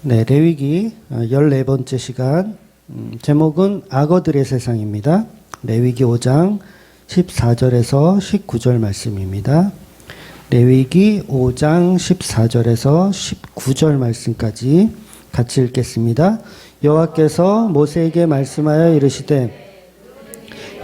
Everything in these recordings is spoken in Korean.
네, 레위기 14번째 시간, 제목은 악어들의 세상입니다. 레위기 5장 14절에서 19절 말씀입니다. 레위기 5장 14절에서 19절 말씀까지 같이 읽겠습니다. 여호와께서 모세에게 말씀하여 이르시되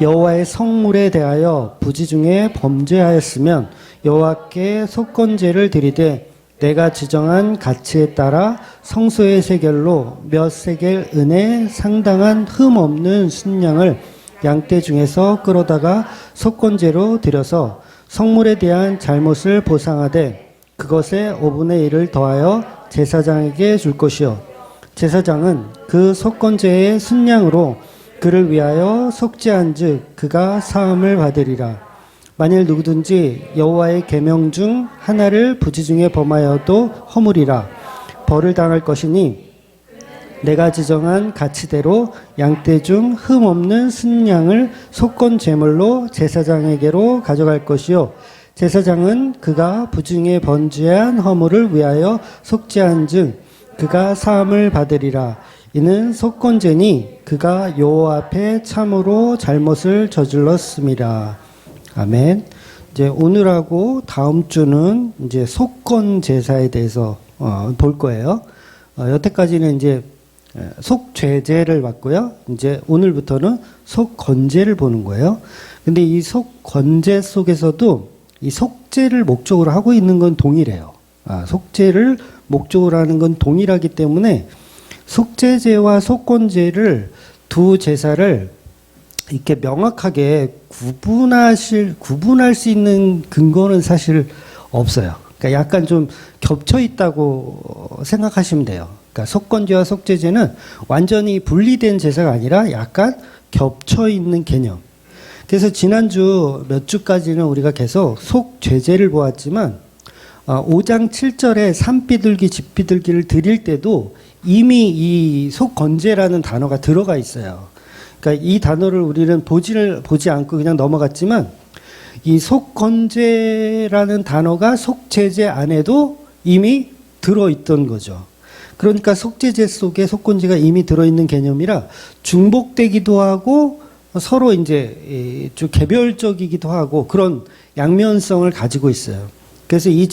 여호와의 성물에 대하여 부지 중에 범죄하였으면 여호와께 속건제를 드리되 내가 지정한 가치에 따라 성소의 세겔로 몇 세겔 은에 상당한 흠 없는 순양을 양떼 중에서 끌어다가 속건제로 드려서 성물에 대한 잘못을 보상하되 그것의 5분의 1을 더하여 제사장에게 줄 것이요 제사장은 그 속건제의 순양으로 그를 위하여 속죄한즉 그가 사함을 받으리라. 만일 누구든지 여호와의 계명 중 하나를 부지 중에 범하여도 허물이라 벌을 당할 것이니 내가 지정한 가치대로 양떼 중 흠 없는 순양을 속건 제물로 제사장에게로 가져갈 것이요 제사장은 그가 부지 중에 번제한 허물을 위하여 속죄한즉 그가 사함을 받으리라. 이는 속건제니 그가 여호와 앞에 참으로 잘못을 저질렀음이라. 아멘. 이제 오늘하고 다음 주는 이제 속건 제사에 대해서 볼 거예요. 여태까지는 이제 속죄제를 봤고요. 이제 오늘부터는 속건제를 보는 거예요. 근데 이 속건제 속에서도 이 속죄를 목적으로 하고 있는 건 동일해요. 속죄를 목적으로 하는 건 동일하기 때문에 속죄제와 속건제를 두 제사를 이렇게 명확하게 구분할 수 있는 근거는 사실 없어요. 그러니까 약간 좀 겹쳐 있다고 생각하시면 돼요. 그러니까 속건제와 속죄제는 완전히 분리된 제사가 아니라 약간 겹쳐 있는 개념. 그래서 지난주 몇 주까지는 우리가 계속 속죄제를 보았지만 5장 7절에 산비둘기, 집비둘기를 드릴 때도 이미 이 속건제라는 단어가 들어가 있어요. 그러니까 이 단어를 우리는 보지 않고 그냥 넘어갔지만 이 속건제라는 단어가 속죄제 안에도 이미 들어있던 거죠. 그러니까 속죄제 속에 속건제가 이미 들어있는 개념이라 중복되기도 하고 서로 이제 좀 개별적이기도 하고 그런 양면성을 가지고 있어요. 그래서 이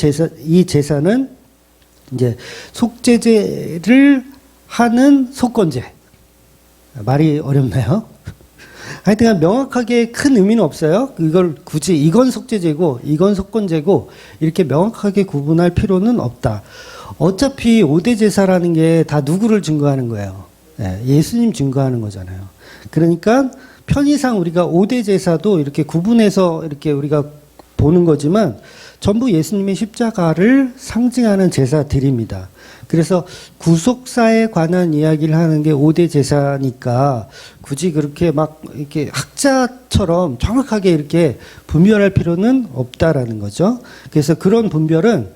제사는 이제 속죄제를 하는 속건제. 말이 어렵나요? 하여튼 명확하게 큰 의미는 없어요. 이걸 굳이 이건 속죄제고 이건 속건제고 이렇게 명확하게 구분할 필요는 없다. 어차피 5대 제사라는 게 다 누구를 증거하는 거예요? 예수님 증거하는 거잖아요. 그러니까 편의상 우리가 5대 제사도 이렇게 구분해서 이렇게 우리가 보는 거지만 전부 예수님의 십자가를 상징하는 제사들입니다. 그래서 구속사에 관한 이야기를 하는 게 5대 제사니까 굳이 그렇게 막 이렇게 학자처럼 정확하게 이렇게 분별할 필요는 없다라는 거죠. 그래서 그런 분별은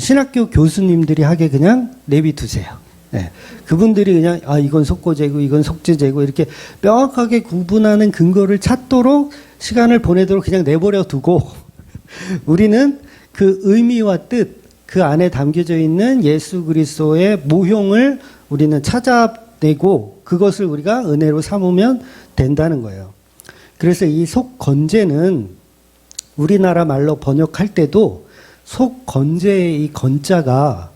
신학교 교수님들이 하게 그냥 내비두세요. 네. 그분들이 그냥 이건 속고제고 이건 속죄제고 이렇게 명확하게 구분하는 근거를 찾도록 시간을 보내도록 그냥 내버려 두고 우리는 그 의미와 뜻, 그 안에 담겨져 있는 예수 그리스도의 모형을 우리는 찾아내고 그것을 우리가 은혜로 삼으면 된다는 거예요. 그래서 이 속건제는 우리나라 말로 번역할 때도 속건제의 이 건자가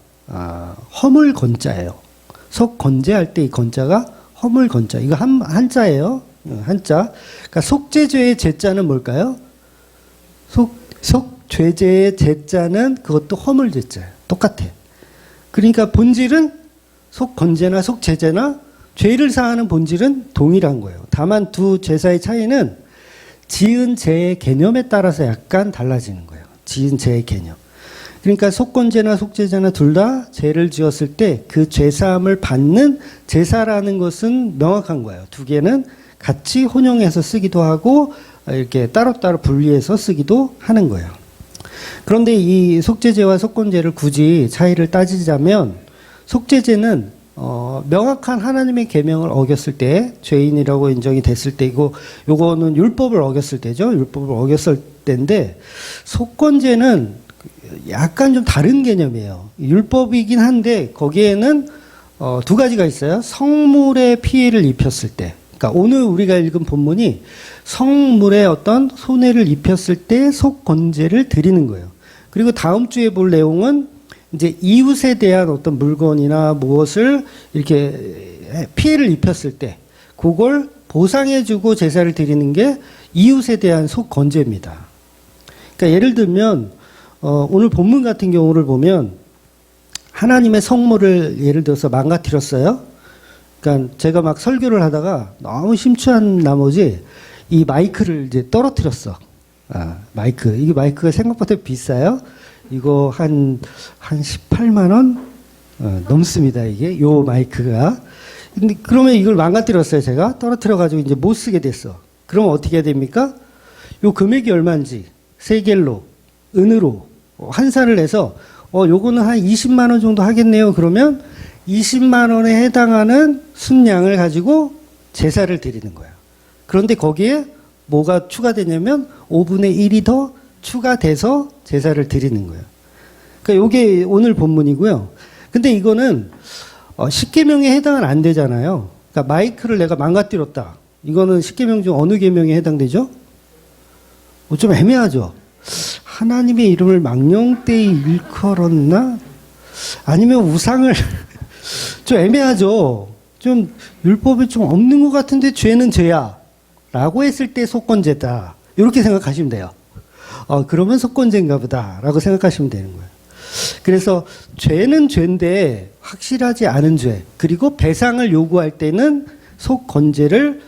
허물 건자예요. 속건제할 때 이 건자가 허물 건자. 이거 한자예요. 한자. 그러니까 속죄죄의 제자는 뭘까요? 속죄죄의 제자는 그것도 허물 제자예요. 똑같아. 그러니까 본질은 속건제나 속죄제나 죄를 사하는 본질은 동일한 거예요. 다만 두 제사의 차이는 지은 죄의 개념에 따라서 약간 달라지는 거예요. 지은 죄의 개념. 그러니까 속건제나 속죄제나 둘 다 죄를 지었을 때 그 죄사함을 받는 제사라는 것은 명확한 거예요. 두 개는 같이 혼용해서 쓰기도 하고 이렇게 따로따로 분리해서 쓰기도 하는 거예요. 그런데 이 속죄제와 속건제를 굳이 차이를 따지자면 속죄제는 명확한 하나님의 계명을 어겼을 때 죄인이라고 인정이 됐을 때이고 요거는 율법을 어겼을 때죠. 율법을 어겼을 때인데 속건제는 약간 좀 다른 개념이에요. 율법이긴 한데 거기에는 두 가지가 있어요. 성물에 피해를 입혔을 때. 그러니까 오늘 우리가 읽은 본문이 성물에 어떤 손해를 입혔을 때 속건제를 드리는 거예요. 그리고 다음 주에 볼 내용은 이제 이웃에 대한 어떤 물건이나 무엇을 이렇게 피해를 입혔을 때 그걸 보상해주고 제사를 드리는 게 이웃에 대한 속건제입니다. 그러니까 예를 들면 오늘 본문 같은 경우를 보면 하나님의 성물을 예를 들어서 망가뜨렸어요. 그러니까 제가 막 설교를 하다가 너무 심취한 나머지 이 마이크를 이제 떨어뜨렸어. 마이크. 이게 마이크가 생각보다 비싸요. 이거 한 18만 원 넘습니다. 이게 요 마이크가. 근데 그러면 이걸 망가뜨렸어요. 제가 떨어뜨려가지고 이제 못 쓰게 됐어. 그러면 어떻게 해야 됩니까? 요 금액이 얼마인지 세겔로 은으로 환산을 해서 요거는 한 20만 원 정도 하겠네요. 그러면 20만 원에 해당하는 순량을 가지고 제사를 드리는 거예요. 그런데 거기에 뭐가 추가되냐면 5분의 1이 더 추가돼서 제사를 드리는 거예요. 그러니까 요게 오늘 본문이고요. 근데 이거는 십계명에 해당은 안 되잖아요. 그러니까 마이크를 내가 망가뜨렸다. 이거는 십계명 중 어느 계명에 해당되죠? 좀 애매하죠. 하나님의 이름을 망령되이 일컬었나? 아니면 우상을 좀 애매하죠. 좀 율법이 좀 없는 것 같은데 죄는 죄야 라고 했을 때 속건제다. 이렇게 생각하시면 돼요. 그러면 속건제인가 보다 라고 생각하시면 되는 거예요. 그래서 죄는 죄인데 확실하지 않은 죄, 그리고 배상을 요구할 때는 속건제를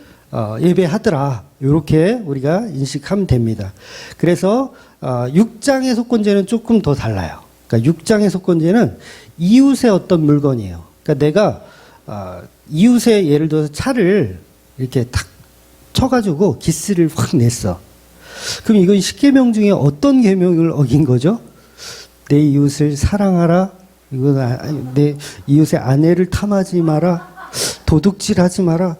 예배하더라. 이렇게 우리가 인식하면 됩니다. 그래서 6장의 속건제는 조금 더 달라요. 그러니까 6장의 속건제는 이웃의 어떤 물건이에요. 그러니까 내가 이웃의 예를 들어서 차를 이렇게 탁 쳐가지고 기스를 확 냈어. 그럼 이건 십계명 중에 어떤 계명을 어긴 거죠? 내 이웃을 사랑하라. 이건 내 이웃의 아내를 탐하지 마라. 도둑질하지 마라.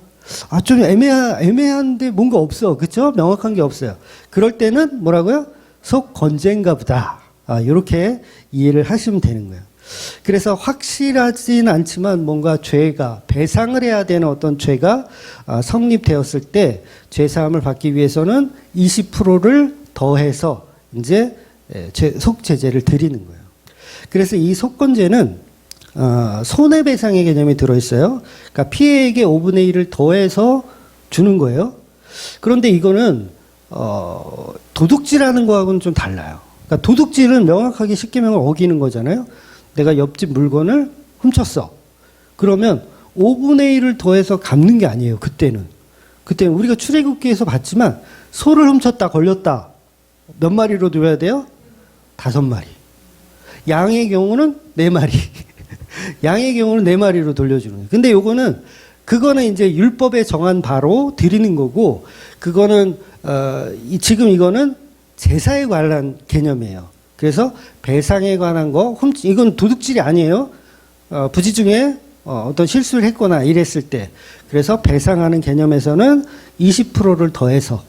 좀 애매한데 뭔가 없어. 그렇죠? 명확한 게 없어요. 그럴 때는 뭐라고요? 속건제인가 보다. 이렇게 이해를 하시면 되는 거예요. 그래서 확실하진 않지만 뭔가 죄가 배상을 해야 되는 어떤 죄가 성립되었을 때 죄사함을 받기 위해서는 20%를 더해서 이제 속제제를 드리는 거예요. 그래서 이 속건제는 손해배상의 개념이 들어있어요. 그러니까 피해액의 5분의 1을 더해서 주는 거예요. 그런데 이거는 도둑질하는 거하고는 좀 달라요. 그러니까 도둑질은 명확하게 십계명을 어기는 거잖아요. 내가 옆집 물건을 훔쳤어. 그러면 5분의 1을 더해서 갚는 게 아니에요. 그때는 우리가 출애굽기에서 봤지만 소를 훔쳤다 걸렸다. 몇 마리로 줘야 돼요? 5마리. 양의 경우는 4마리. 양의 경우는 4마리로 돌려주는 거예요. 근데 그거는 이제 율법에 정한 바로 드리는 거고, 그거는 지금 이거는 제사에 관한 개념이에요. 그래서 배상에 관한 거, 이건 도둑질이 아니에요. 부지 중에 어떤 실수를 했거나 이랬을 때. 그래서 배상하는 개념에서는 20%를 더해서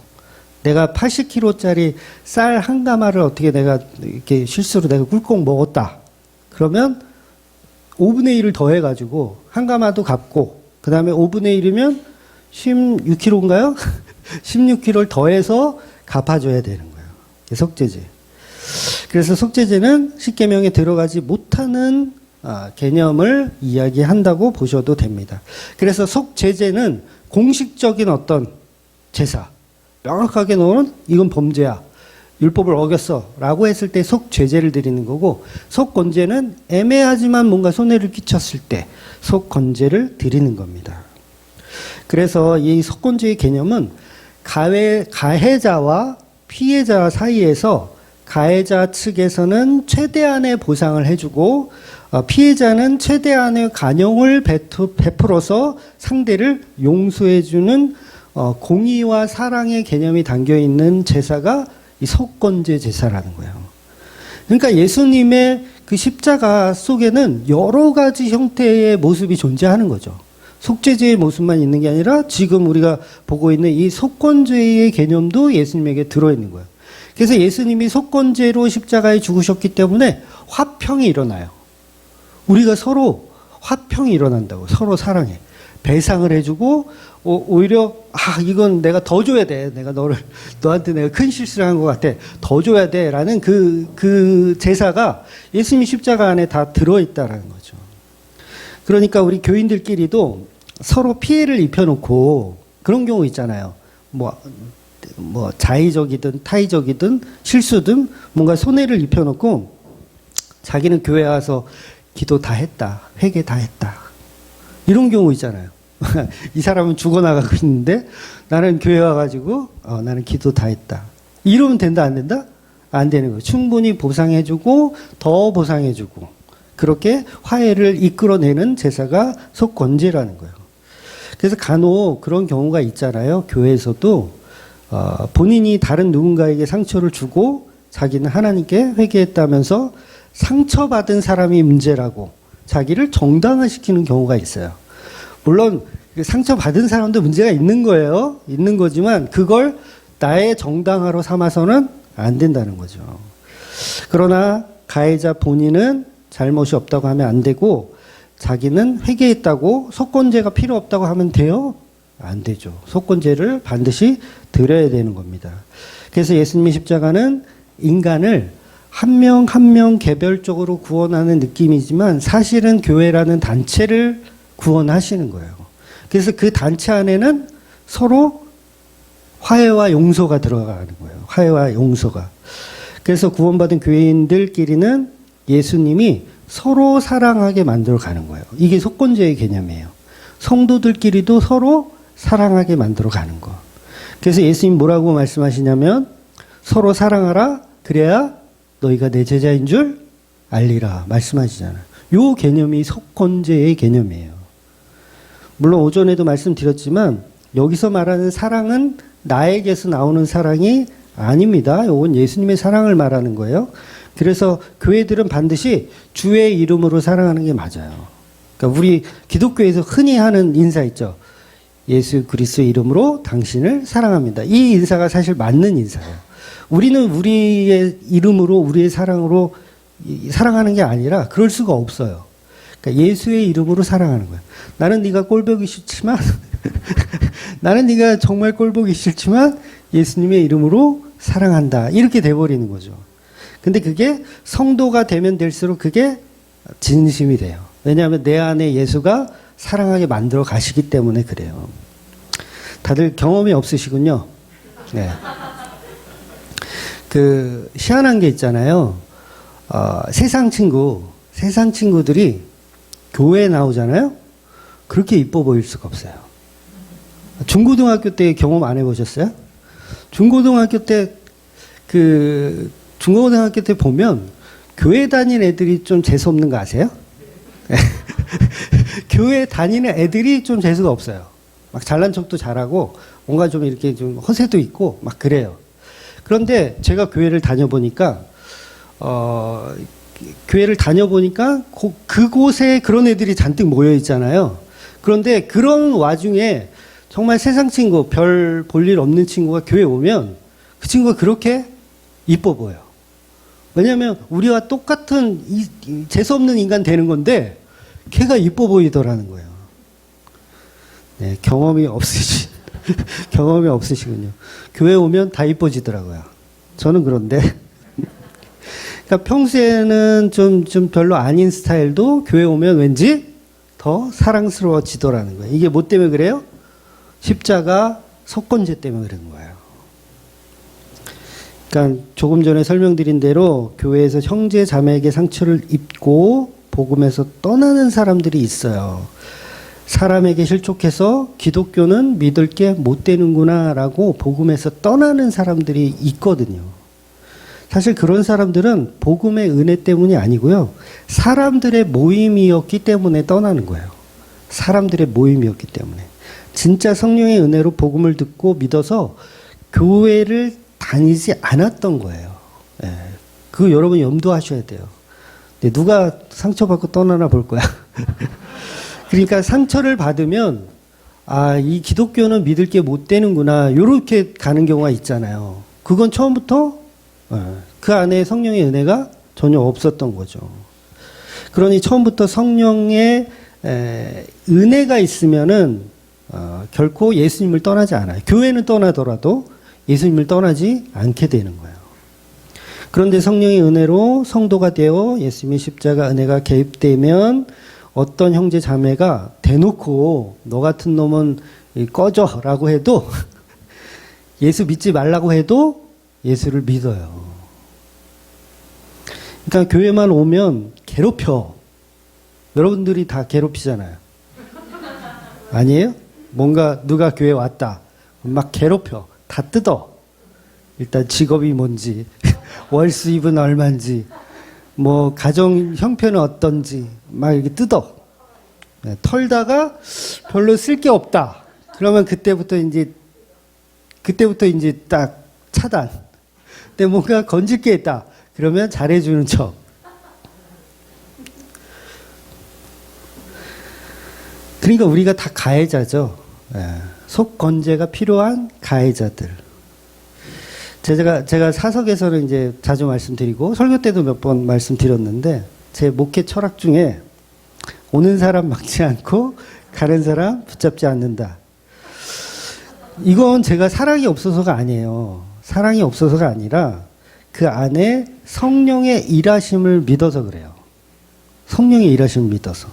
내가 80kg짜리 쌀 한 가마를 어떻게 내가 이렇게 실수로 내가 꿀꺽 먹었다. 그러면 5분의 1을 더해가지고 한 가마도 갚고, 그 다음에 5분의 1이면 16kg인가요? 16kg를 더해서 갚아줘야 되는 거예요. 속제제. 그래서 속제제는 십계명에 들어가지 못하는 개념을 이야기한다고 보셔도 됩니다. 그래서 속제제는 공식적인 어떤 제사, 명확하게 너는 이건 범죄야, 율법을 어겼어 라고 했을 때 속죄제를 드리는 거고, 속건제는 애매하지만 뭔가 손해를 끼쳤을 때 속건제를 드리는 겁니다. 그래서 이 속건제의 개념은 가해자와 피해자 사이에서 가해자 측에서는 최대한의 보상을 해주고 피해자는 최대한의 관용을 베풀어서 상대를 용서해주는 공의와 사랑의 개념이 담겨있는 제사가 이 속건제 제사라는 거예요. 그러니까 예수님의 그 십자가 속에는 여러 가지 형태의 모습이 존재하는 거죠. 속죄제의 모습만 있는 게 아니라 지금 우리가 보고 있는 이 속건제의 개념도 예수님에게 들어있는 거예요. 그래서 예수님이 속건제로 십자가에 죽으셨기 때문에 화평이 일어나요. 우리가 서로 화평이 일어난다고. 서로 사랑해. 배상을 해주고 오히려 이건 내가 더 줘야 돼. 내가 너한테 내가 큰 실수를 한 것 같아. 더 줘야 돼라는 그 제사가 예수님 십자가 안에 다 들어있다라는 거죠. 그러니까 우리 교인들끼리도 서로 피해를 입혀놓고 그런 경우 있잖아요. 뭐 자의적이든 타의적이든 실수든 뭔가 손해를 입혀놓고 자기는 교회 와서 기도 다 했다. 회개 다 했다. 이런 경우 있잖아요. 이 사람은 죽어나가고 있는데 나는 교회 와가지고 나는 기도 다 했다. 이러면 된다 안 된다? 안 되는 거예요. 충분히 보상해주고 더 보상해주고 그렇게 화해를 이끌어내는 제사가 속건제라는 거예요. 그래서 간혹 그런 경우가 있잖아요. 교회에서도 본인이 다른 누군가에게 상처를 주고 자기는 하나님께 회개했다면서 상처받은 사람이 문제라고 자기를 정당화시키는 경우가 있어요. 물론 상처받은 사람도 문제가 있는 거예요. 있는 거지만 그걸 나의 정당화로 삼아서는 안 된다는 거죠. 그러나 가해자 본인은 잘못이 없다고 하면 안 되고 자기는 회개했다고 속건제가 필요 없다고 하면 돼요? 안 되죠. 속건제를 반드시 드려야 되는 겁니다. 그래서 예수님의 십자가는 인간을 한 명 한 명 개별적으로 구원하는 느낌이지만 사실은 교회라는 단체를 구원하시는 거예요. 그래서 그 단체 안에는 서로 화해와 용서가 들어가는 거예요. 화해와 용서가. 그래서 구원받은 교회인들끼리는 예수님이 서로 사랑하게 만들어 가는 거예요. 이게 속건제의 개념이에요. 성도들끼리도 서로 사랑하게 만들어 가는 거. 그래서 예수님 뭐라고 말씀하시냐면 서로 사랑하라. 그래야 너희가 내 제자인 줄 알리라. 말씀하시잖아요. 요 개념이 속건제의 개념이에요. 물론 오전에도 말씀드렸지만 여기서 말하는 사랑은 나에게서 나오는 사랑이 아닙니다. 이건 예수님의 사랑을 말하는 거예요. 그래서 교회들은 반드시 주의 이름으로 사랑하는 게 맞아요. 그러니까 우리 기독교에서 흔히 하는 인사 있죠. 예수 그리스도의 이름으로 당신을 사랑합니다. 이 인사가 사실 맞는 인사예요. 우리는 우리의 이름으로 우리의 사랑으로 사랑하는 게 아니라 그럴 수가 없어요. 그러니까 예수의 이름으로 사랑하는 거예요. 나는 네가 꼴보기 싫지만 나는 네가 정말 꼴보기 싫지만 예수님의 이름으로 사랑한다. 이렇게 돼버리는 거죠. 근데 그게 성도가 되면 될수록 그게 진심이 돼요. 왜냐하면 내 안에 예수가 사랑하게 만들어 가시기 때문에 그래요. 다들 경험이 없으시군요. 네. 희한한 게 있잖아요. 세상 친구들이 교회에 나오잖아요. 그렇게 이뻐 보일 수가 없어요. 중고등학교 때 경험 안 해보셨어요? 중고등학교 때 보면 교회 다니는 애들이 좀 재수없는 거 아세요? 교회 다니는 애들이 좀 재수가 없어요. 막 잘난 척도 잘하고 뭔가 좀 이렇게 좀 허세도 있고 막 그래요. 그런데 제가 교회를 다녀보니까 그곳에 그런 애들이 잔뜩 모여 있잖아요. 그런데 그런 와중에 정말 세상 친구, 별 볼 일 없는 친구가 교회 오면 그 친구가 그렇게 이뻐 보여. 왜냐하면 우리와 똑같은 재수없는 인간 되는 건데 걔가 이뻐 보이더라는 거예요. 네, 경험이 없으시군요. 교회 오면 다 이뻐지더라고요. 저는 그런데. 그러니까 평소에는 좀 별로 아닌 스타일도 교회 오면 왠지 더 사랑스러워지더라는 거예요. 이게 뭐 때문에 그래요? 십자가 속건제 때문에 그런 거예요. 그러니까 조금 전에 설명드린 대로 교회에서 형제 자매에게 상처를 입고 복음에서 떠나는 사람들이 있어요. 사람에게 실족해서 기독교는 믿을 게 못 되는구나 라고 복음에서 떠나는 사람들이 있거든요. 사실 그런 사람들은 복음의 은혜 때문이 아니고요. 사람들의 모임이었기 때문에 떠나는 거예요. 사람들의 모임이었기 때문에. 진짜 성령의 은혜로 복음을 듣고 믿어서 교회를 다니지 않았던 거예요. 예. 그거 여러분 염두하셔야 돼요. 근데 누가 상처받고 떠나나 볼 거야. 그러니까 상처를 받으면 이 기독교는 믿을 게 못 되는구나 이렇게 가는 경우가 있잖아요. 그건 처음부터 그 안에 성령의 은혜가 전혀 없었던 거죠. 그러니 처음부터 성령의 은혜가 있으면은 결코 예수님을 떠나지 않아요. 교회는 떠나더라도 예수님을 떠나지 않게 되는 거예요. 그런데 성령의 은혜로 성도가 되어 예수님의 십자가 은혜가 개입되면 어떤 형제 자매가 대놓고 너 같은 놈은 꺼져라고 해도 예수 믿지 말라고 해도 예수를 믿어요. 그러니까 교회만 오면 괴롭혀. 여러분들이 다 괴롭히잖아요. 아니에요? 뭔가 누가 교회 왔다. 막 괴롭혀. 다 뜯어. 일단 직업이 뭔지, 월 수입은 얼마인지, 뭐 가정 형편은 어떤지 막 이렇게 뜯어. 네, 털다가 별로 쓸 게 없다. 그러면 그때부터 이제 딱 차단. 근데 뭔가 건질 게 있다. 그러면 잘해주는 척. 그러니까 우리가 다 가해자죠. 속건재가 필요한 가해자들. 제가 사석에서는 이제 자주 말씀드리고 설교 때도 몇 번 말씀드렸는데 제 목회 철학 중에 오는 사람 막지 않고 가는 사람 붙잡지 않는다. 이건 제가 사랑이 없어서가 아니에요. 사랑이 없어서가 아니라 그 안에 성령의 일하심을 믿어서 그래요. 성령의 일하심을 믿어서.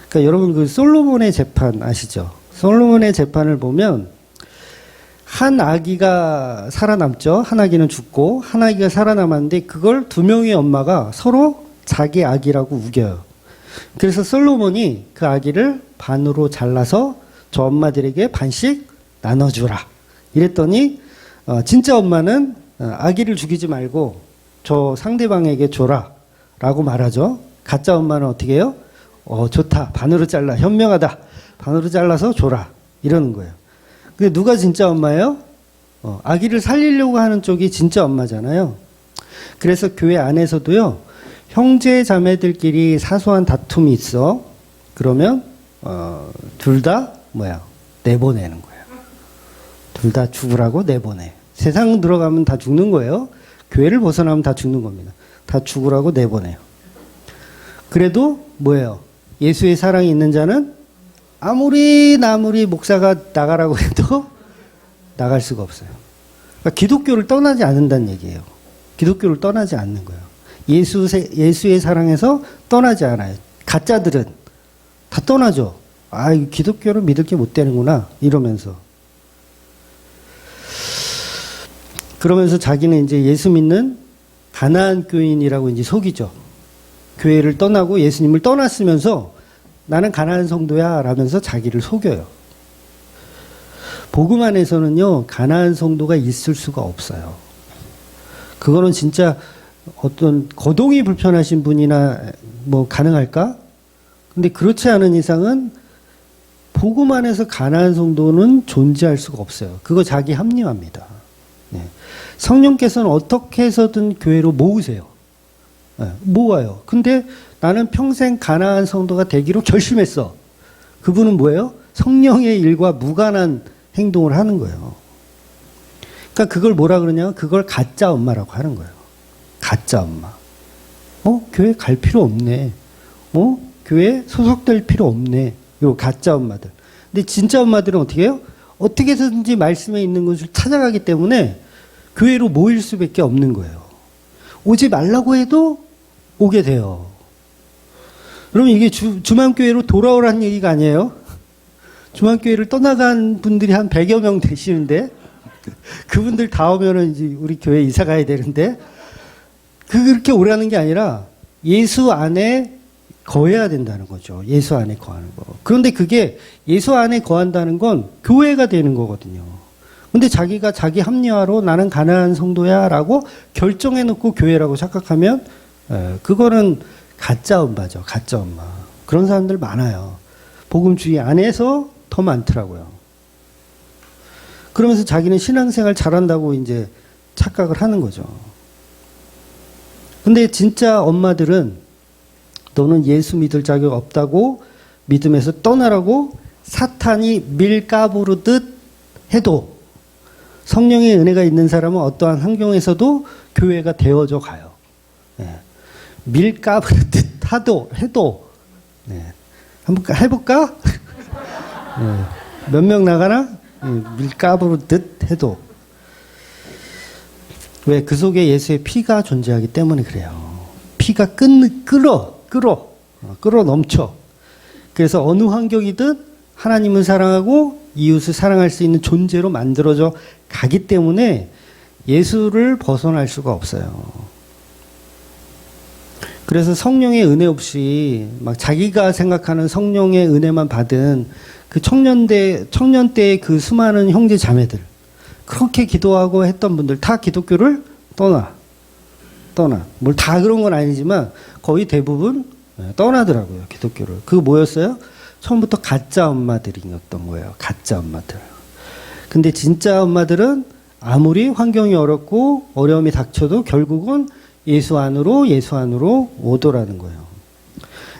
그러니까 여러분 그 솔로몬의 재판 아시죠? 솔로몬의 재판을 보면 한 아기가 살아남죠. 한 아기는 죽고 한 아기가 살아남았는데 그걸 두 명의 엄마가 서로 자기 아기라고 우겨요. 그래서 솔로몬이 그 아기를 반으로 잘라서 저 엄마들에게 반씩 나눠주라. 이랬더니 진짜 엄마는 아기를 죽이지 말고 저 상대방에게 줘라 라고 말하죠. 가짜 엄마는 어떻게 해요? 좋다. 반으로 잘라. 현명하다. 반으로 잘라서 줘라. 이러는 거예요. 근데 누가 진짜 엄마예요? 아기를 살리려고 하는 쪽이 진짜 엄마잖아요. 그래서 교회 안에서도요, 형제 자매들끼리 사소한 다툼이 있어. 그러면, 둘 다, 내보내는 거예요. 둘 다 죽으라고 내보내. 세상 들어가면 다 죽는 거예요. 교회를 벗어나면 다 죽는 겁니다. 다 죽으라고 내보내요. 그래도 뭐예요? 예수의 사랑이 있는 자는 아무리 목사가 나가라고 해도 나갈 수가 없어요. 그러니까 기독교를 떠나지 않는다는 얘기예요. 기독교를 떠나지 않는 거예요. 예수의 사랑에서 떠나지 않아요. 가짜들은 다 떠나죠. 기독교를 믿을 게 못 되는구나 이러면서. 그러면서 자기는 이제 예수 믿는 가나안 교인이라고 이제 속이죠. 교회를 떠나고 예수님을 떠났으면서 나는 가나안 성도야 라면서 자기를 속여요. 복음 안에서는요, 가나안 성도가 있을 수가 없어요. 그거는 진짜 어떤 거동이 불편하신 분이나 가능할까? 근데 그렇지 않은 이상은 복음 안에서 가나안 성도는 존재할 수가 없어요. 그거 자기 합리화입니다. 네. 성령께서는 어떻게 해서든 교회로 모으세요. 네, 모아요. 근데 나는 평생 가나안 성도가 되기로 결심했어. 그분은 뭐예요? 성령의 일과 무관한 행동을 하는 거예요. 그러니까 그걸 뭐라 그러냐? 그걸 가짜 엄마라고 하는 거예요. 가짜 엄마. 교회 갈 필요 없네. 교회 소속될 필요 없네. 요 가짜 엄마들. 근데 진짜 엄마들은 어떻게 해요? 어떻게 해서든지 말씀에 있는 것을 찾아가기 때문에 교회로 모일 수밖에 없는 거예요. 오지 말라고 해도 오게 돼요. 그러면 이게 주만교회로 돌아오라는 얘기가 아니에요. 주만교회를 떠나간 분들이 한 100여 명 되시는데 그분들 다 오면은 이제 우리 교회 이사 가야 되는데 그렇게 오라는 게 아니라 예수 안에 거해야 된다는 거죠. 예수 안에 거하는 거. 그런데 그게 예수 안에 거한다는 건 교회가 되는 거거든요. 근데 자기가 자기 합리화로 나는 가난한 성도야 라고 결정해 놓고 교회라고 착각하면 그거는 가짜 엄마죠. 가짜 엄마. 그런 사람들 많아요. 복음주의 안에서 더 많더라고요. 그러면서 자기는 신앙생활 잘한다고 이제 착각을 하는 거죠. 근데 진짜 엄마들은 너는 예수 믿을 자격 없다고 믿음에서 떠나라고 사탄이 밀가부르듯 해도 성령의 은혜가 있는 사람은 어떠한 환경에서도 교회가 되어져 가요. 밀가부르듯 해도 한번 해볼까? 몇 명 나가나? 밀가부르듯 해도. 왜? 그 속에 예수의 피가 존재하기 때문에 그래요. 피가 끌어 넘쳐. 그래서 어느 환경이든 하나님을 사랑하고 이웃을 사랑할 수 있는 존재로 만들어져 가기 때문에 예수를 벗어날 수가 없어요. 그래서 성령의 은혜 없이 막 자기가 생각하는 성령의 은혜만 받은 그 청년 때의 그 수많은 형제 자매들, 그렇게 기도하고 했던 분들 다 기독교를 떠나. 뭘 다 그런 건 아니지만 거의 대부분 떠나더라고요, 기독교를. 그거 뭐였어요? 처음부터 가짜 엄마들이었던 거예요. 가짜 엄마들. 근데 진짜 엄마들은 아무리 환경이 어렵고 어려움이 닥쳐도 결국은 예수 안으로 오더라는 거예요.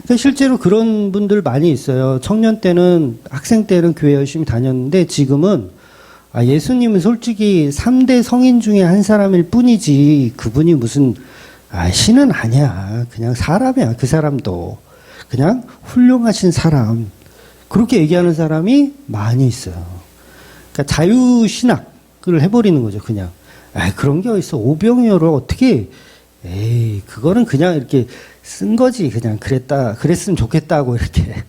그러니까 실제로 그런 분들 많이 있어요. 청년 때는, 학생 때는 교회 열심히 다녔는데 지금은 예수님은 솔직히 3대 성인 중에 한 사람일 뿐이지 그분이 무슨 신은 아니야. 그냥 사람이야. 그 사람도. 그냥 훌륭하신 사람. 그렇게 얘기하는 사람이 많이 있어요. 그러니까 자유신학을 해버리는 거죠. 그냥. 그런 게 어딨어. 오병이어를 어떻게, 그거는 그냥 이렇게 쓴 거지. 그냥 그랬으면 좋겠다고 이렇게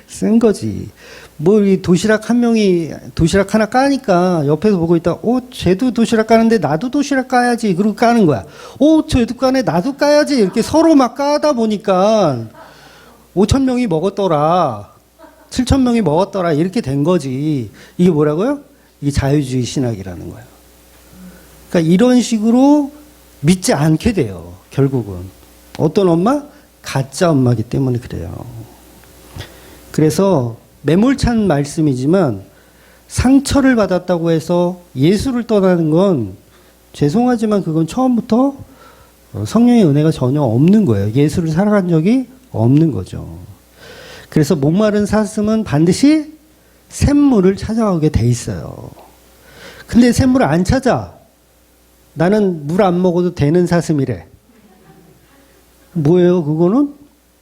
쓴 거지. 뭐, 이 도시락 하나 까니까 옆에서 보고 있다. 쟤도 도시락 까는데 나도 도시락 까야지. 그러고 까는 거야. 쟤도 까네. 나도 까야지. 이렇게 서로 막 까다 보니까 5,000명이 먹었더라. 7,000명이 먹었더라. 이렇게 된 거지. 이게 뭐라고요? 이게 자유주의 신학이라는 거예요. 그러니까 이런 식으로 믿지 않게 돼요. 결국은. 어떤 엄마? 가짜 엄마이기 때문에 그래요. 그래서 매몰찬 말씀이지만 상처를 받았다고 해서 예수를 떠나는 건 죄송하지만 그건 처음부터 성령의 은혜가 전혀 없는 거예요. 예수를 살아간 적이 없는 거죠. 그래서 목마른 사슴은 반드시 샘물을 찾아오게 돼 있어요. 근데 샘물을 안 찾아. 나는 물 안 먹어도 되는 사슴이래. 뭐예요, 그거는?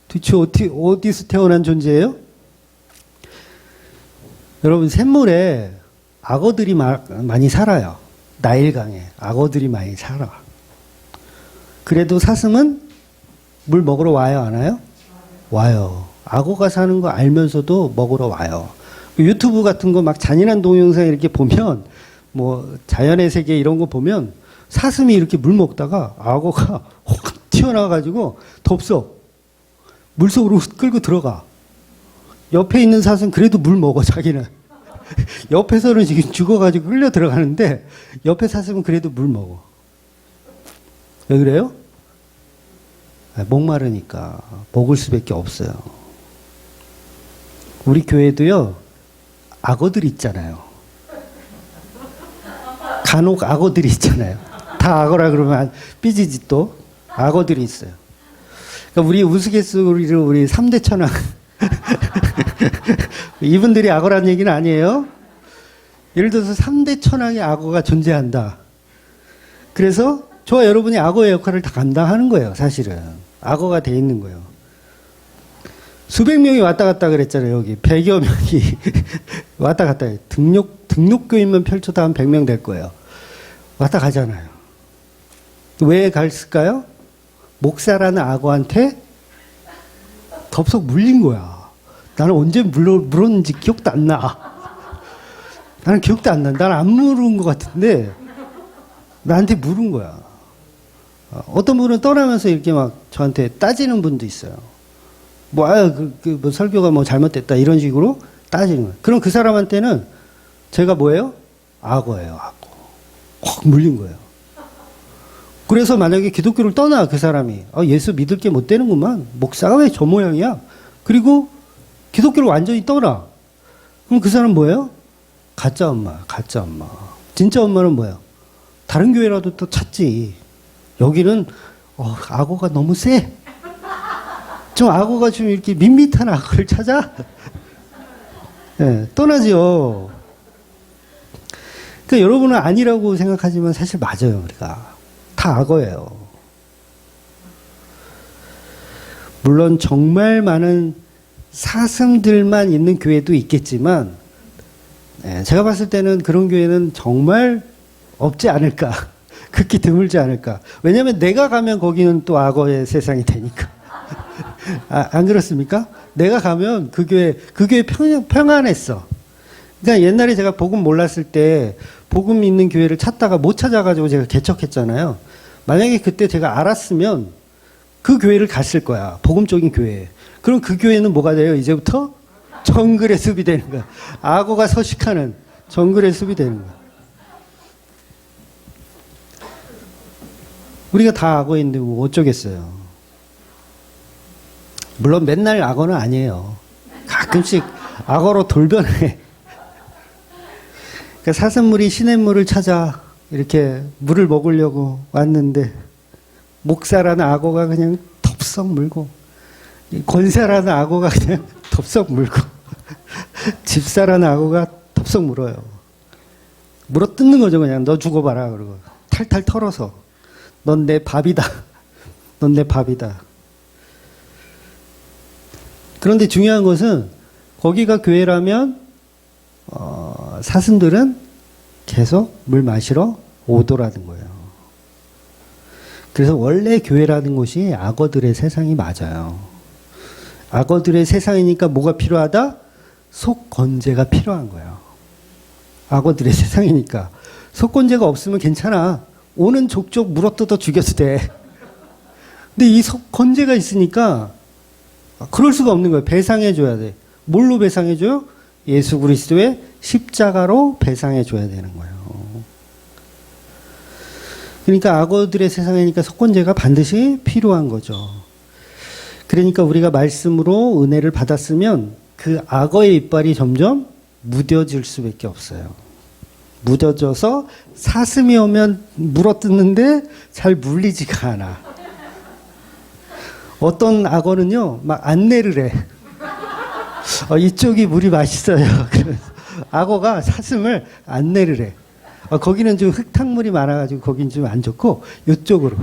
도대체 어디서 태어난 존재예요? 여러분, 샘물에 악어들이 많이 살아요. 나일강에 악어들이 많이 살아. 그래도 사슴은 물 먹으러 와요, 안 와요? 와요. 악어가 사는 거 알면서도 먹으러 와요. 유튜브 같은 거 막 잔인한 동영상 이렇게 보면, 뭐 자연의 세계 이런 거 보면 사슴이 이렇게 물 먹다가 악어가 확 튀어나와가지고 덥석 물속으로 끌고 들어가. 옆에 있는 사슴 그래도 물 먹어, 자기는. 옆에서는 지금 죽어가지고 끌려 들어가는데 옆에 사슴은 그래도 물 먹어. 왜 그래요? 목마르니까 먹을 수밖에 없어요. 우리 교회도요, 악어들이 있잖아요. 간혹 악어들이 있잖아요. 다 악어라 그러면 삐지지 또. 악어들이 있어요. 그러니까 우리 우스갯소리로 우리 3대 천왕. 이분들이 악어라는 얘기는 아니에요. 예를 들어서 3대 천왕의 악어가 존재한다. 그래서 저와 여러분이 악어의 역할을 다 감당하는 거예요, 사실은. 악어가 돼 있는 거예요. 수백 명이 왔다 갔다 그랬잖아요, 여기. 100여 명이 왔다 갔다 해요. 등록교인만 펼쳐도 한 100명 될 거예요. 왔다 가잖아요. 왜 갔을까요? 목사라는 악어한테 덥석 물린 거야. 나는 언제 물었는지 기억도 안 나. 나는 기억도 안 나. 나는 안 물은 것 같은데 나한테 물은 거야. 어떤 분은 떠나면서 이렇게 막 저한테 따지는 분도 있어요. 뭐 설교가 뭐 잘못됐다 이런 식으로 따지는 거예요. 그럼 그 사람한테는 제가 뭐예요? 악어예요, 악어. 확 물린 거예요. 그래서 만약에 기독교를 떠나, 그 사람이. 예수 믿을 게 못 되는구만. 목사가 왜 저 모양이야? 그리고 기독교를 완전히 떠나. 그럼 그 사람 뭐예요? 가짜 엄마, 가짜 엄마. 진짜 엄마는 뭐예요? 다른 교회라도 또 찾지. 여기는, 악어가 너무 세. 좀 악어가 좀 이렇게 밋밋한 악어를 찾아? 네, 떠나죠. 그러니까 여러분은 아니라고 생각하지만 사실 맞아요, 우리가. 다 악어예요. 물론 정말 많은 사슴들만 있는 교회도 있겠지만 제가 봤을 때는 그런 교회는 정말 없지 않을까. 극히 드물지 않을까. 왜냐하면 내가 가면 거기는 또 악어의 세상이 되니까. 안 그렇습니까? 내가 가면 그 교회 평안했어. 그러니까 옛날에 제가 복음 몰랐을 때 복음 있는 교회를 찾다가 못 찾아가지고 제가 개척했잖아요. 만약에 그때 제가 알았으면 그 교회를 갔을 거야. 복음적인 교회. 그럼 그 교회는 뭐가 돼요? 이제부터 정글의 숲이 되는 거야. 악어가 서식하는 정글의 숲이 되는 거야. 우리가 다 악어인데 뭐 어쩌겠어요. 물론 맨날 악어는 아니에요. 가끔씩 악어로 돌변해. 그러니까 사슴물이 시냇물을 찾아 이렇게 물을 먹으려고 왔는데 목사라는 악어가 그냥 덥석 물고 권사라는 악어가 그냥 덥석 물고 집사라는 악어가 덥석 물어요. 물어 뜯는 거죠. 그냥 너 죽어봐라 그러고 탈탈 털어서 넌 내 밥이다. 넌 내 밥이다. 그런데 중요한 것은 거기가 교회라면 사슴들은 계속 물 마시러 오더라는 거예요. 그래서 원래 교회라는 곳이 악어들의 세상이 맞아요. 악어들의 세상이니까 뭐가 필요하다? 속건제가 필요한 거예요. 악어들의 세상이니까. 속건제가 없으면 괜찮아. 오는 족족 물어뜯어 죽여도 돼. 근데 이 속건제가 있으니까 그럴 수가 없는 거예요. 배상해줘야 돼. 뭘로 배상해줘요? 예수 그리스도의 십자가로 배상해줘야 되는 거예요. 그러니까 악어들의 세상이니까 속건제가 반드시 필요한 거죠. 그러니까 우리가 말씀으로 은혜를 받았으면 그 악어의 이빨이 점점 무뎌질 수밖에 없어요. 무뎌져서 사슴이 오면 물어뜯는데 잘 물리지가 않아. 어떤 악어는요, 막 안내를 해. 이쪽이 물이 맛있어요. 그래서 악어가 사슴을 안내를 해. 거기는 좀 흙탕물이 많아가지고 거긴 좀 안 좋고 이쪽으로.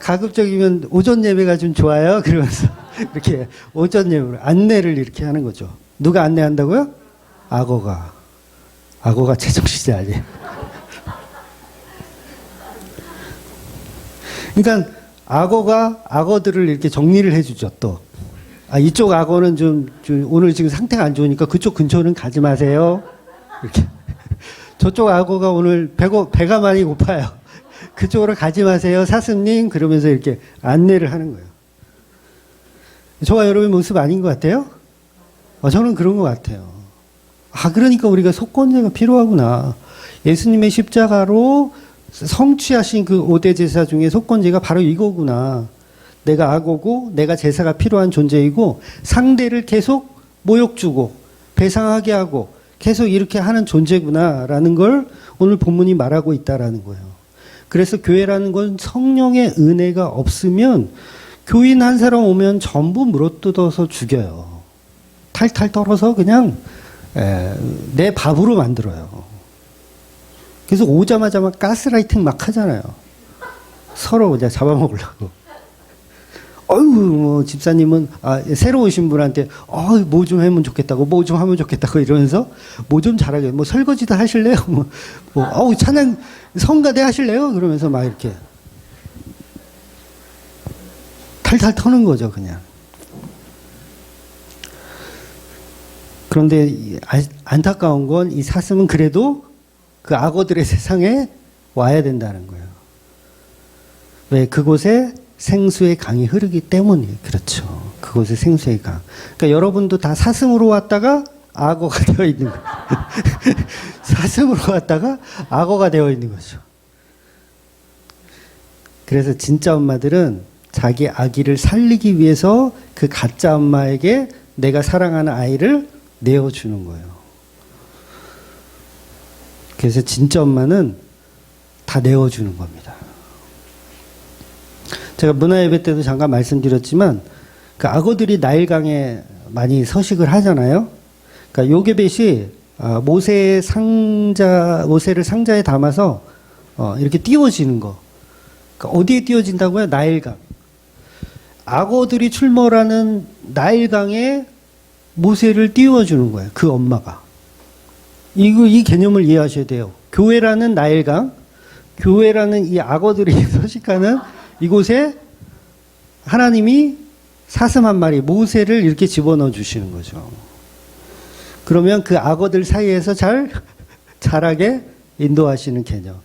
가급적이면 오전 예배가 좀 좋아요. 그러면서 이렇게 오전 예배로 안내를 이렇게 하는 거죠. 누가 안내한다고요? 악어가. 악어가 제정신이 아니에요. 그러니까 악어가 악어들을 이렇게 정리를 해주죠. 또 이쪽 악어는 좀 오늘 지금 상태가 안 좋으니까 그쪽 근처는 가지 마세요. 이렇게. 저쪽 악어가 오늘 배가 많이 고파요. 그쪽으로 가지 마세요, 사슴님. 그러면서 이렇게 안내를 하는 거예요. 저와 여러분의 모습 아닌 것 같아요? 저는 그런 것 같아요. 그러니까 우리가 속건제가 필요하구나. 예수님의 십자가로 성취하신 그 5대 제사 중에 속건제가 바로 이거구나. 내가 악어고 내가 제사가 필요한 존재이고 상대를 계속 모욕 주고 배상하게 하고 계속 이렇게 하는 존재구나라는 걸 오늘 본문이 말하고 있다라는 거예요. 그래서 교회라는 건 성령의 은혜가 없으면 교인 한 사람 오면 전부 물어뜯어서 죽여요. 탈탈 떨어서 그냥 내 밥으로 만들어요. 그래서 오자마자 막 가스라이팅 막 하잖아요. 서로 이제 잡아먹으려고. 뭐 집사님은 새로 오신 분한테 뭐 좀 하면 좋겠다고, 뭐 좀 하면 좋겠다고 이러면서 뭐 좀 잘하게, 뭐 설거지도 하실래요? 찬양 성가대 하실래요? 그러면서 막 이렇게 탈탈 터는 거죠, 그냥. 그런데 안타까운 건 이 사슴은 그래도 그 악어들의 세상에 와야 된다는 거예요. 왜? 그곳에 생수의 강이 흐르기 때문이에요. 그렇죠. 그곳에 생수의 강. 그러니까 여러분도 다 사슴으로 왔다가 악어가 되어 있는 거예요. 사슴으로 왔다가 악어가 되어 있는 거죠. 그래서 진짜 엄마들은 자기 아기를 살리기 위해서 그 가짜 엄마에게 내가 사랑하는 아이를 내어주는 거예요. 그래서 진짜 엄마는 다 내어주는 겁니다. 제가 문화예배 때도 잠깐 말씀드렸지만 그 악어들이 나일강에 많이 서식을 하잖아요. 그러니까 요게벳이 모세를 상자에 담아서 이렇게 띄워지는 거. 그러니까 어디에 띄워진다고요? 나일강. 악어들이 출몰하는 나일강에 모세를 띄워주는 거예요. 그 엄마가. 이 개념을 이해하셔야 돼요. 교회라는 나일강, 교회라는 이 악어들이 서식하는 이곳에 하나님이 사슴 한 마리, 모세를 이렇게 집어넣어 주시는 거죠. 그러면 그 악어들 사이에서 자라게 인도하시는 개념.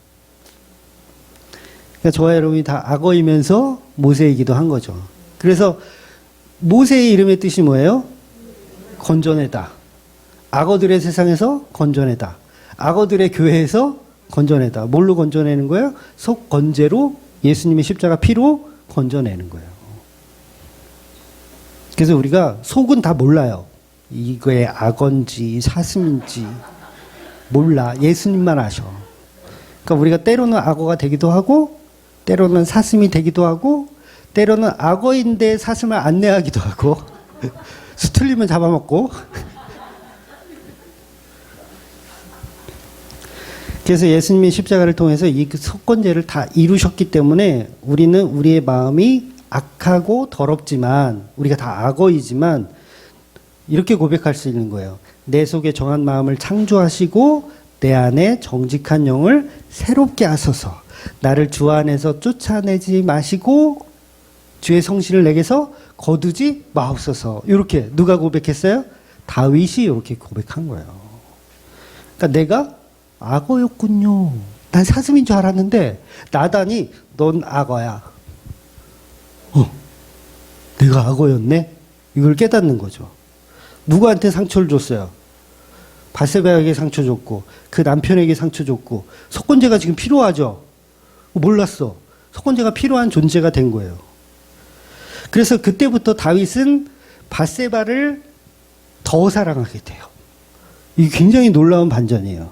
그러니까 저와 여러분이 다 악어이면서 모세이기도 한 거죠. 그래서 모세의 이름의 뜻이 뭐예요? 건져내다. 악어들의 세상에서 건져내다. 악어들의 교회에서 건져내다. 뭘로 건져내는 거예요? 속건제로 예수님의 십자가 피로 건져내는 거예요. 그래서 우리가 속은 다 몰라요. 이거의 악어인지 사슴인지 몰라. 예수님만 아셔. 그러니까 우리가 때로는 악어가 되기도 하고 때로는 사슴이 되기도 하고 때로는 악어인데 사슴을 안내하기도 하고 수틀리면 잡아먹고. 그래서 예수님의 십자가를 통해서 이 속건제를 다 이루셨기 때문에 우리는 우리의 마음이 악하고 더럽지만 우리가 다 악어이지만 이렇게 고백할 수 있는 거예요. 내 속에 정한 마음을 창조하시고 내 안에 정직한 영을 새롭게 하소서. 나를 주 안에서 쫓아내지 마시고 주의 성실을 내게서 거두지 마옵소서. 이렇게 누가 고백했어요? 다윗이 이렇게 고백한 거예요. 그러니까 내가 악어였군요. 난 사슴인 줄 알았는데 나단이 넌 악어야. 내가 악어였네? 이걸 깨닫는 거죠. 누구한테 상처를 줬어요? 바세바에게 상처 줬고 그 남편에게 상처 줬고 속건제가 지금 필요하죠. 몰랐어. 속건제가 필요한 존재가 된 거예요. 그래서 그때부터 다윗은 바세바를 더 사랑하게 돼요. 이게 굉장히 놀라운 반전이에요.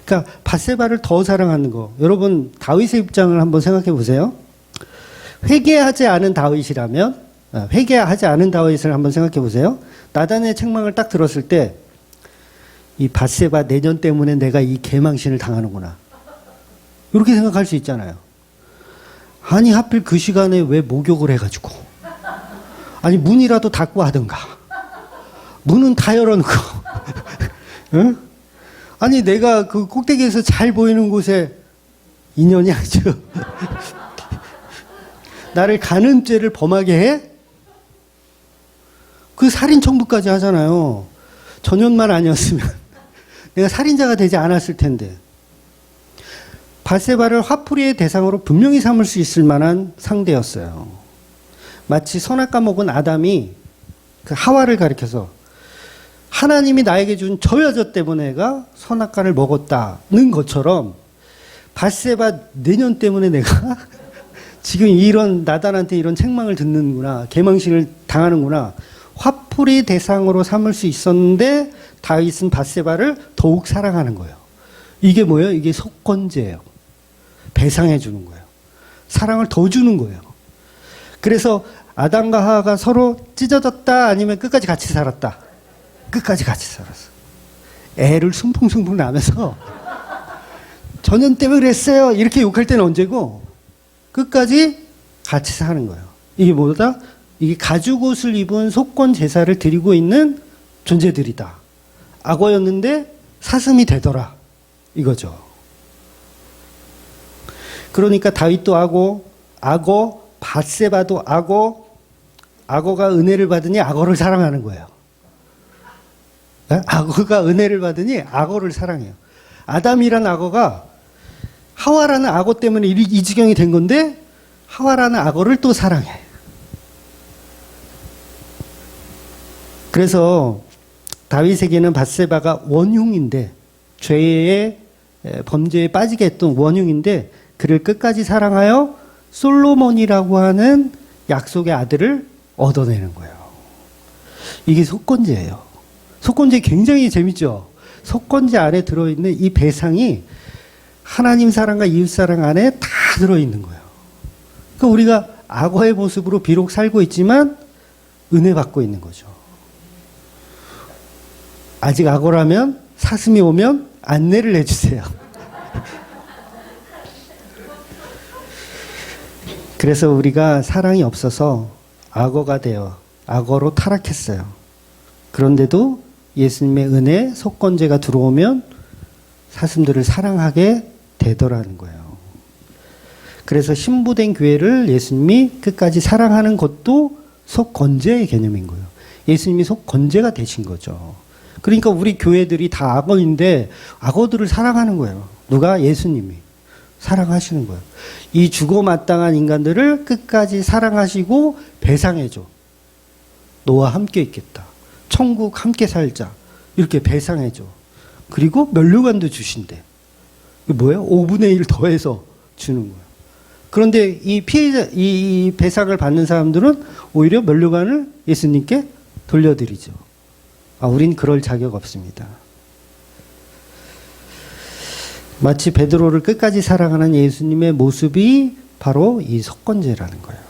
그러니까 바세바를 더 사랑하는 거. 여러분 다윗의 입장을 한번 생각해 보세요. 회개하지 않은 다윗이라면 회개하지 않은 다윗을 한번 생각해 보세요. 나단의 책망을 딱 들었을 때 이 바세바 내년 때문에 내가 이 개망신을 당하는구나. 이렇게 생각할 수 있잖아요. 아니 하필 그 시간에 왜 목욕을 해가지고 아니 문이라도 닫고 하든가. 문은 다 열어놓고 응? 아니 내가 그 꼭대기에서 잘 보이는 곳에 인연이 아주 나를 가는 죄를 범하게 해? 그 살인 청부까지 하잖아요. 전현만 아니었으면 내가 살인자가 되지 않았을 텐데. 바세바를 화풀이의 대상으로 분명히 삼을 수 있을 만한 상대였어요. 마치 선악과 먹은 아담이 그 하와를 가리켜서 하나님이 나에게 준 저 여자 때문에 내가 선악과를 먹었다는 것처럼 바세바 내년 때문에 내가 지금 이런 나단한테 이런 책망을 듣는구나. 개망신을 당하는구나. 화풀이 대상으로 삼을 수 있었는데 다윗은 바세바를 더욱 사랑하는 거예요. 이게 뭐예요? 이게 속건제예요. 배상해 주는 거예요. 사랑을 더 주는 거예요. 그래서 아담과 하와가 서로 찢어졌다 아니면 끝까지 같이 살았다. 끝까지 같이 살았어. 애를 숭풍숭풍 나면서 전현 때문에 그랬어요. 이렇게 욕할 때는 언제고 끝까지 같이 사는 거예요. 이게 뭐다? 이게 가죽옷을 입은 속건 제사를 드리고 있는 존재들이다. 악어였는데 사슴이 되더라. 이거죠. 그러니까 다윗도 악어, 바세바도 악어가 은혜를 받으니 악어를 사랑하는 거예요. 악어가 은혜를 받으니 악어를 사랑해요. 아담이란 악어가 하와라는 악어 때문에 이 지경이 된 건데 하와라는 악어를 또 사랑해. 그래서 다윗에게는 바세바가 원흉인데 죄의 범죄에 빠지게 했던 원흉인데 그를 끝까지 사랑하여 솔로몬이라고 하는 약속의 아들을 얻어내는 거예요. 이게 속건제예요. 속건제 굉장히 재밌죠. 속건제 안에 들어있는 이 배상이 하나님 사랑과 이웃 사랑 안에 다 들어있는 거예요. 그러니까 우리가 악어의 모습으로 비록 살고 있지만 은혜 받고 있는 거죠. 아직 악어라면 사슴이 오면 안내를 해주세요. 그래서 우리가 사랑이 없어서 악어가 되어 악어로 타락했어요. 그런데도 예수님의 은혜, 속건제가 들어오면 사슴들을 사랑하게 되더라는 거예요. 그래서 신부된 교회를 예수님이 끝까지 사랑하는 것도 속건제의 개념인 거예요. 예수님이 속건제가 되신 거죠. 그러니까 우리 교회들이 다 악어인데 악어들을 사랑하는 거예요. 누가? 예수님이 사랑하시는 거예요. 이 죽어마땅한 인간들을 끝까지 사랑하시고 배상해줘. 너와 함께 있겠다. 천국 함께 살자. 이렇게 배상해줘. 그리고 면류관도 주신대. 이게 뭐예요? 5분의 1 더해서 주는 거예요. 그런데 이 피해자, 이 배상을 받는 사람들은 오히려 면류관을 예수님께 돌려드리죠. 우린 그럴 자격 없습니다. 마치 베드로를 끝까지 사랑하는 예수님의 모습이 바로 이 속건제라는 거예요.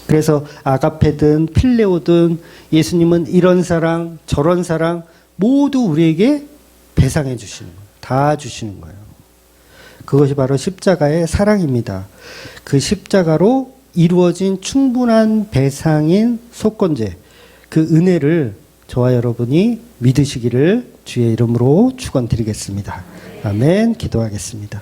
그래서 아가페든 필레오든 예수님은 이런 사랑, 저런 사랑 모두 우리에게 배상해 주시는 거예요. 다 주시는 거예요. 그것이 바로 십자가의 사랑입니다. 그 십자가로 이루어진 충분한 배상인 속건제, 그 은혜를 저와 여러분이 믿으시기를 주의 이름으로 축원드리겠습니다. 아멘. 기도하겠습니다.